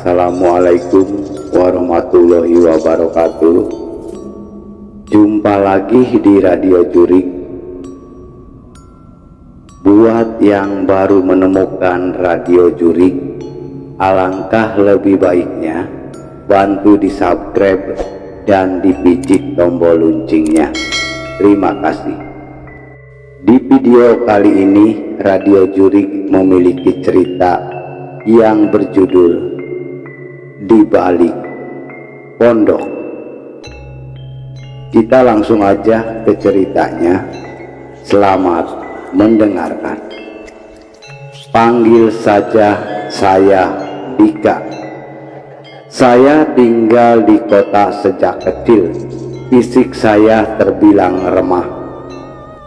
Assalamualaikum warahmatullahi wabarakatuh. Jumpa lagi di Radio Jurik. Buat yang baru menemukan Radio Jurik, alangkah lebih baiknya bantu di subscribe dan dipicit tombol loncengnya. Terima kasih. Di video kali ini Radio Jurik memiliki cerita yang berjudul Di Balik Pondok. Kita langsung aja ke ceritanya. Selamat mendengarkan. Panggil saja saya Dika. Saya tinggal di kota sejak kecil. Fisik saya terbilang remah.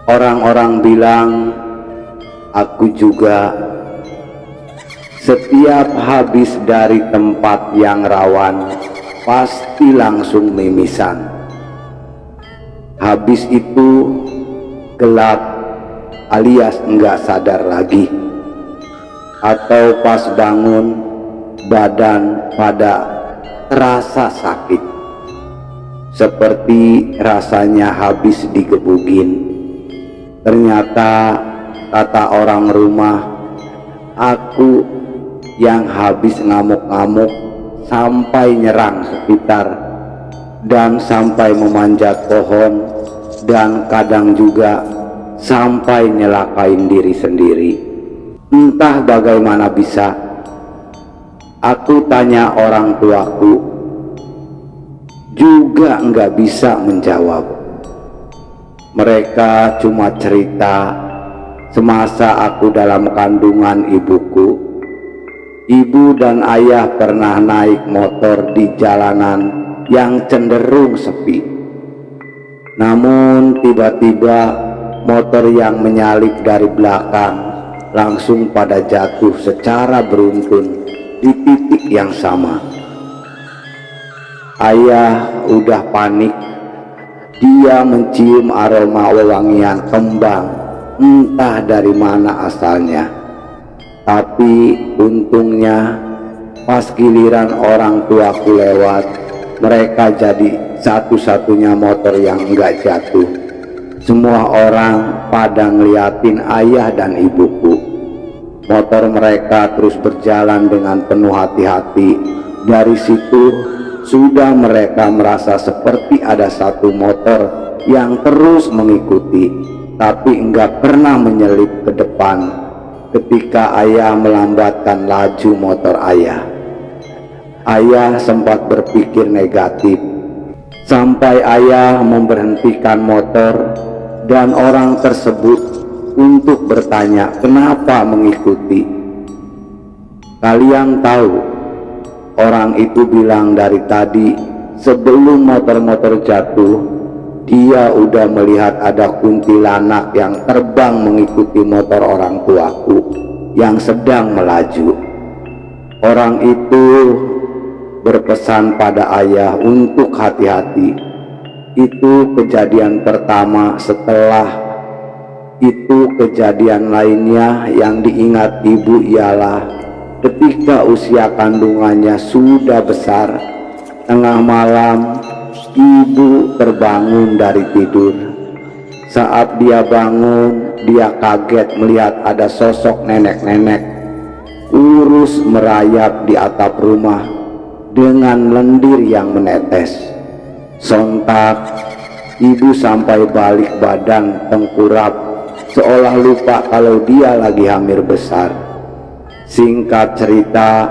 Orang-orang bilang aku juga. Setiap habis dari tempat yang rawan, pasti langsung mimisan. Habis itu gelap alias enggak sadar lagi. Atau pas bangun, badan pada terasa sakit. Seperti rasanya habis digebugin. Ternyata kata orang rumah, aku yang habis ngamuk-ngamuk sampai nyerang sekitar dan sampai memanjat pohon dan kadang juga sampai nyelakain diri sendiri. Entah bagaimana bisa. Aku tanya orang tuaku, juga enggak bisa menjawab. Mereka cuma cerita semasa aku dalam kandungan ibuku. Ibu dan ayah pernah naik motor di jalanan yang cenderung sepi. Namun tiba-tiba motor yang menyalip dari belakang langsung pada jatuh secara beruntun di titik yang sama. Ayah udah panik. Dia mencium aroma wewangian kembang, entah dari mana asalnya. Tapi untungnya pas giliran orang tuaku lewat, mereka jadi satu-satunya motor yang enggak jatuh. Semua orang pada ngeliatin ayah dan ibuku. Motor mereka terus berjalan dengan penuh hati-hati. Dari situ sudah mereka merasa seperti ada satu motor yang terus mengikuti, tapi enggak pernah menyelip ke depan. Ketika ayah melambatkan laju motor ayah sempat berpikir negatif, sampai ayah memberhentikan motor dan orang tersebut untuk bertanya kenapa mengikuti. Kalian tahu, orang itu bilang dari tadi sebelum motor-motor jatuh, dia udah melihat ada kuntilanak yang terbang mengikuti motor orang tuaku yang sedang melaju. Orang itu berpesan pada ayah untuk hati-hati. Itu kejadian pertama. Setelah itu kejadian lainnya yang diingat ibu ialah ketika usia kandungannya sudah besar. Tengah malam ibu terbangun dari tidur. Saat dia bangun, dia kaget melihat ada sosok nenek-nenek kurus merayap di atap rumah dengan lendir yang menetes. Sontak ibu sampai balik badan tengkurap, seolah lupa kalau dia lagi hamil besar. Singkat cerita,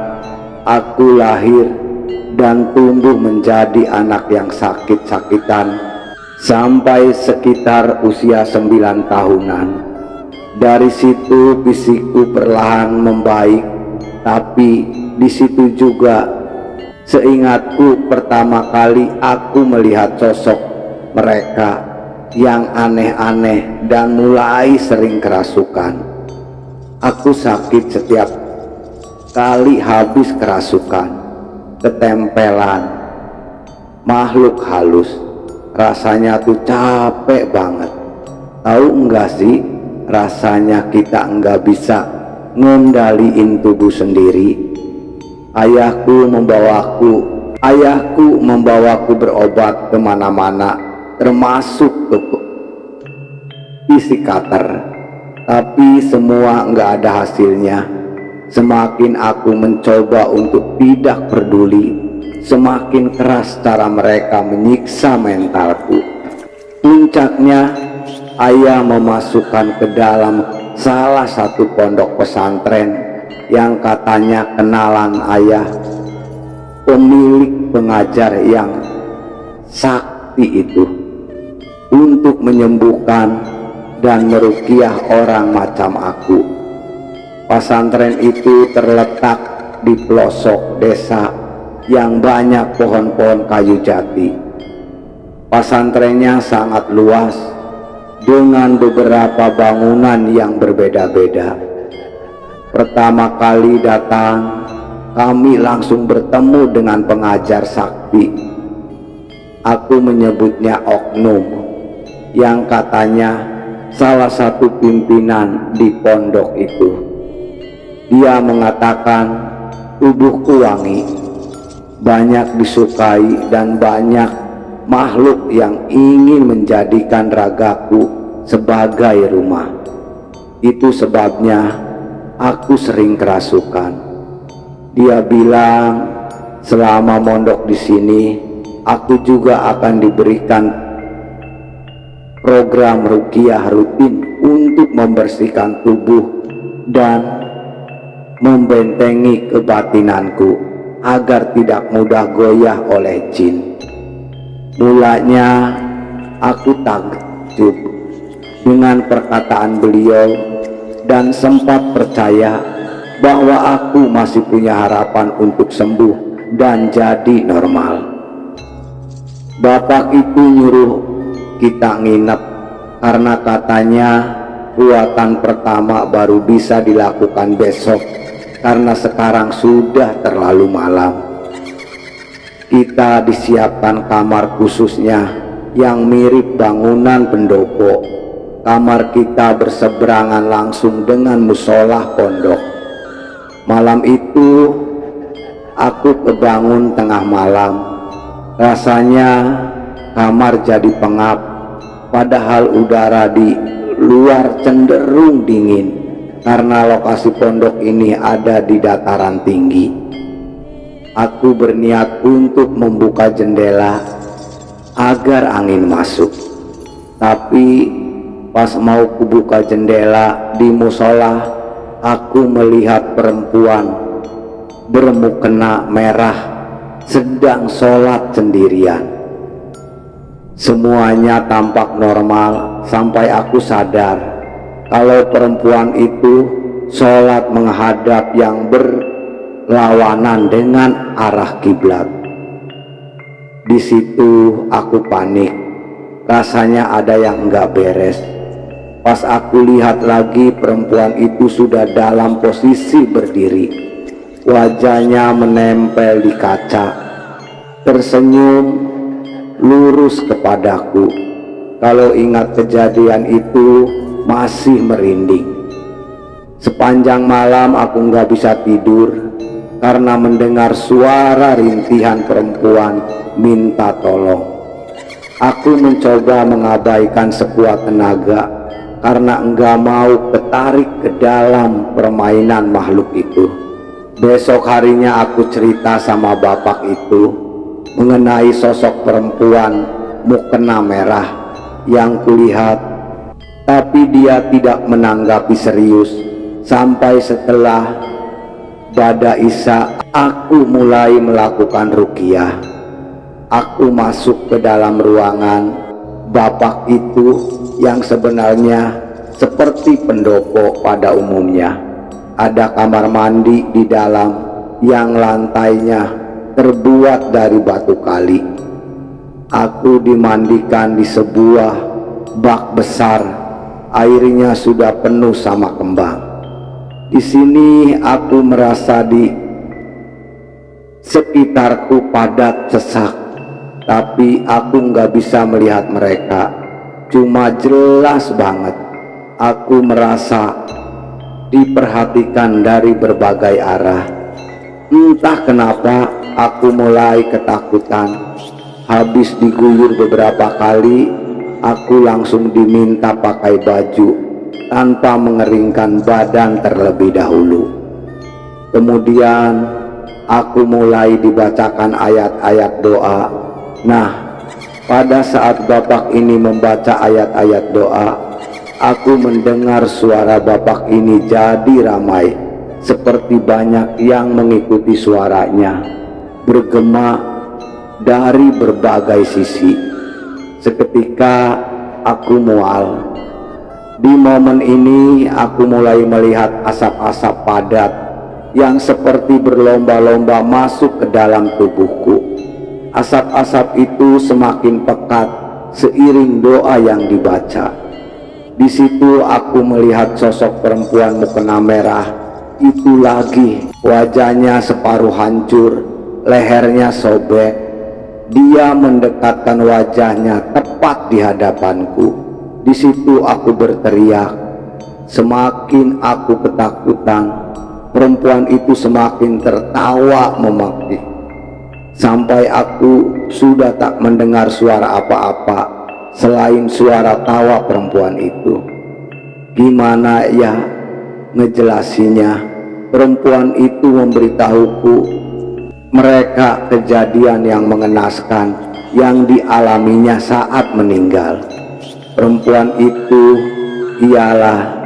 aku lahir dan tumbuh menjadi anak yang sakit-sakitan sampai sekitar usia 9 tahunan. Dari situ fisikku perlahan membaik, tapi di situ juga seingatku pertama kali aku melihat sosok mereka yang aneh-aneh dan mulai sering kerasukan. Aku sakit setiap kali habis kerasukan. Ketempelan makhluk halus, rasanya tuh capek banget. Tahu enggak sih, rasanya kita enggak bisa ngendaliin tubuh sendiri. Ayahku membawaku berobat kemana-mana, termasuk ke psikiater, tapi semua nggak ada hasilnya. Semakin aku mencoba untuk tidak peduli, semakin keras cara mereka menyiksa mentalku. Puncaknya, ayah memasukkan ke dalam salah satu pondok pesantren yang katanya kenalan ayah, pemilik pengajar yang sakti itu, untuk menyembuhkan dan meruqyah orang macam aku. Pesantren itu terletak di pelosok desa yang banyak pohon-pohon kayu jati. Pesantrennya sangat luas dengan beberapa bangunan yang berbeda-beda. Pertama kali datang, kami langsung bertemu dengan pengajar sakti. Aku menyebutnya oknum, yang katanya salah satu pimpinan di pondok itu. Dia mengatakan tubuhku wangi, banyak disukai, dan banyak makhluk yang ingin menjadikan ragaku sebagai rumah. Itu sebabnya aku sering kerasukan. Dia bilang selama mondok di sini aku juga akan diberikan program ruqyah rutin untuk membersihkan tubuh dan membentengi kebatinanku agar tidak mudah goyah oleh jin. Mulanya aku takjub dengan perkataan beliau dan sempat percaya bahwa aku masih punya harapan untuk sembuh dan jadi normal. Bapak itu nyuruh kita nginep karena katanya ruatan pertama baru bisa dilakukan besok karena sekarang sudah terlalu malam. Kita disiapkan kamar khususnya yang mirip bangunan pendopo. Kamar kita berseberangan langsung dengan musola pondok. Malam itu aku kebangun tengah malam. Rasanya kamar jadi pengap, padahal udara di luar cenderung dingin karena lokasi pondok ini ada di dataran tinggi. Aku berniat untuk membuka jendela agar angin masuk, tapi pas mau kubuka jendela di musola, aku melihat perempuan bermukena merah sedang sholat sendirian. Semuanya tampak normal sampai aku sadar kalau perempuan itu sholat menghadap yang berlawanan dengan arah kiblat. Di situ aku panik, rasanya ada yang enggak beres. Pas aku lihat lagi, perempuan itu sudah dalam posisi berdiri, wajahnya menempel di kaca, tersenyum lurus kepadaku. Kalau ingat kejadian itu masih merinding. Sepanjang malam aku nggak bisa tidur karena mendengar suara rintihan perempuan minta tolong. Aku mencoba mengabaikan sekuat tenaga karena enggak mau ketarik ke dalam permainan makhluk itu. Besok harinya aku cerita sama bapak itu mengenai sosok perempuan mukena merah yang kulihat, tapi dia tidak menanggapi serius. Sampai setelah bada isya aku mulai melakukan ruqyah. Aku masuk ke dalam ruangan bapak itu yang sebenarnya seperti pendopo pada umumnya. Ada kamar mandi di dalam yang lantainya terbuat dari batu kali. Aku dimandikan di sebuah bak besar, airnya sudah penuh sama kembang. Di sini aku merasa di sekitarku padat sesak, tapi aku nggak bisa melihat mereka. Cuma jelas banget aku merasa diperhatikan dari berbagai arah. Entah kenapa aku mulai ketakutan. Habis diguyur beberapa kali, aku langsung diminta pakai baju tanpa mengeringkan badan terlebih dahulu. Kemudian aku mulai dibacakan ayat-ayat doa. Nah, pada saat Bapak ini membaca ayat-ayat doa, aku mendengar suara Bapak ini jadi ramai, seperti banyak yang mengikuti suaranya, bergema dari berbagai sisi. Seketika aku mual. Di momen ini aku mulai melihat asap-asap padat yang seperti berlomba-lomba masuk ke dalam tubuhku. Asap-asap itu semakin pekat seiring doa yang dibaca. Di situ aku melihat sosok perempuan mukena merah itu lagi. Wajahnya separuh hancur, lehernya sobek. Dia mendekatkan wajahnya tepat di hadapanku. Di situ aku berteriak. Semakin aku ketakutan, perempuan itu semakin tertawa memaki. Sampai aku sudah tak mendengar suara apa-apa selain suara tawa perempuan itu. Gimana ya ngejelasinnya? Perempuan itu memberitahuku mereka kejadian yang mengenaskan yang dialaminya saat meninggal. Perempuan itu ialah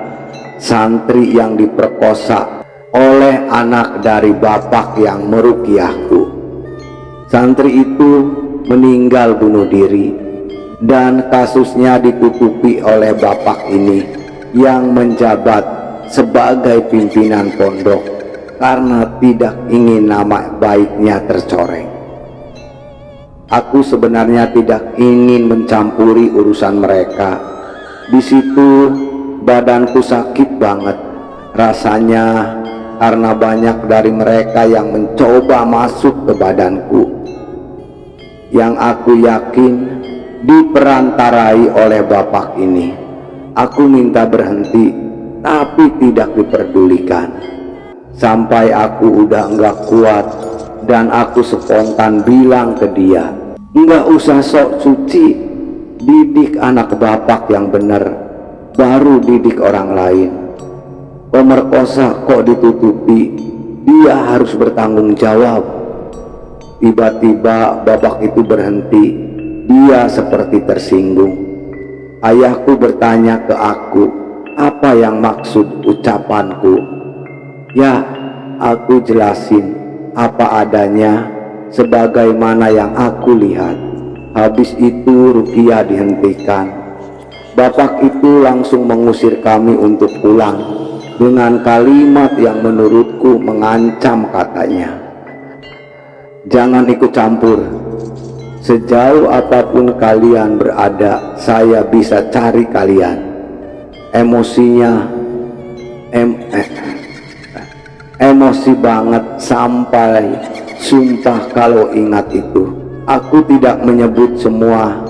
santri yang diperkosa oleh anak dari bapak yang meruqyahku. Santri itu meninggal bunuh diri dan kasusnya ditutupi oleh bapak ini yang menjabat sebagai pimpinan pondok karena tidak ingin nama baiknya tercoreng. Aku sebenarnya tidak ingin mencampuri urusan mereka. Di situ badanku sakit banget rasanya karena banyak dari mereka yang mencoba masuk ke badanku, yang aku yakin diperantarai oleh bapak ini. Aku minta berhenti tapi tidak diperdulikan. Sampai aku udah enggak kuat dan aku spontan bilang ke dia, enggak usah sok suci, didik anak bapak yang benar, baru didik orang lain. Pemerkosa kok ditutupi, dia harus bertanggung jawab. Tiba-tiba bapak itu berhenti, dia seperti tersinggung. Ayahku bertanya ke aku, apa yang maksud ucapanku? Ya, aku jelasin apa adanya sebagaimana yang aku lihat. Habis itu ruqyah dihentikan. Bapak itu langsung mengusir kami untuk pulang dengan kalimat yang menurutku mengancam. Katanya, jangan ikut campur. Sejauh apapun kalian berada, saya bisa cari kalian. Emosinya emosi banget sampai sumpah kalau ingat itu. Aku tidak menyebut semua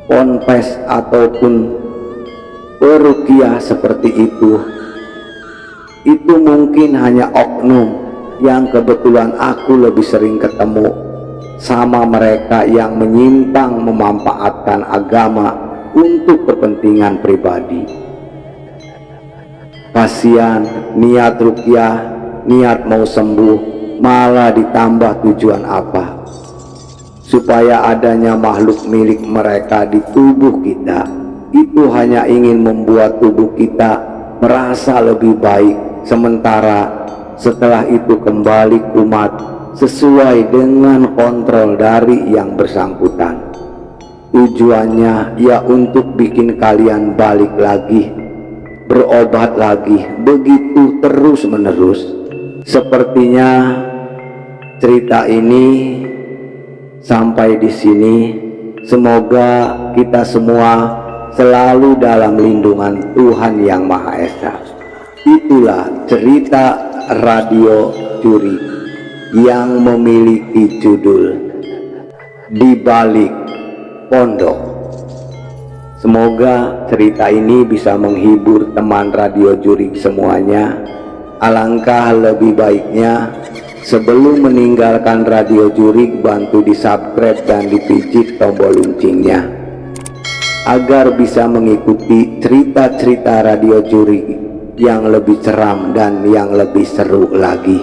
ponpes ataupun peruqyah seperti itu. Itu mungkin hanya oknum yang kebetulan aku lebih sering ketemu sama mereka yang menyimpang memanfaatkan agama untuk kepentingan pribadi. Kasihan, niat ruqyah, niat mau sembuh, malah ditambah tujuan apa? Supaya adanya makhluk milik mereka di tubuh kita. Itu hanya ingin membuat tubuh kita merasa lebih baik, sementara setelah itu kembali kumat sesuai dengan kontrol dari yang bersangkutan. Tujuannya ya untuk bikin kalian balik lagi, berobat lagi, begitu terus menerus. Sepertinya cerita ini sampai di sini. Semoga kita semua selalu dalam lindungan Tuhan Yang Maha Esa. Itulah cerita Radio Juri yang memiliki judul Di Balik Pondok. Semoga cerita ini bisa menghibur teman Radio Juri semuanya alangkah lebih baiknya sebelum meninggalkan Radio Jurik bantu di subscribe dan dipijit tombol loncengnya agar bisa mengikuti cerita-cerita Radio Jurik yang lebih ceram dan yang lebih seru lagi.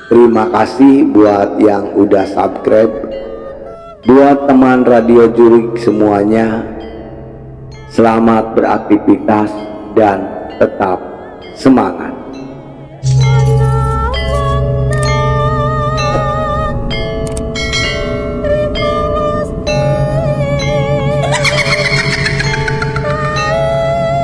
Terima kasih buat yang udah subscribe. Buat teman Radio Jurik semuanya, selamat beraktivitas dan tetap semangat.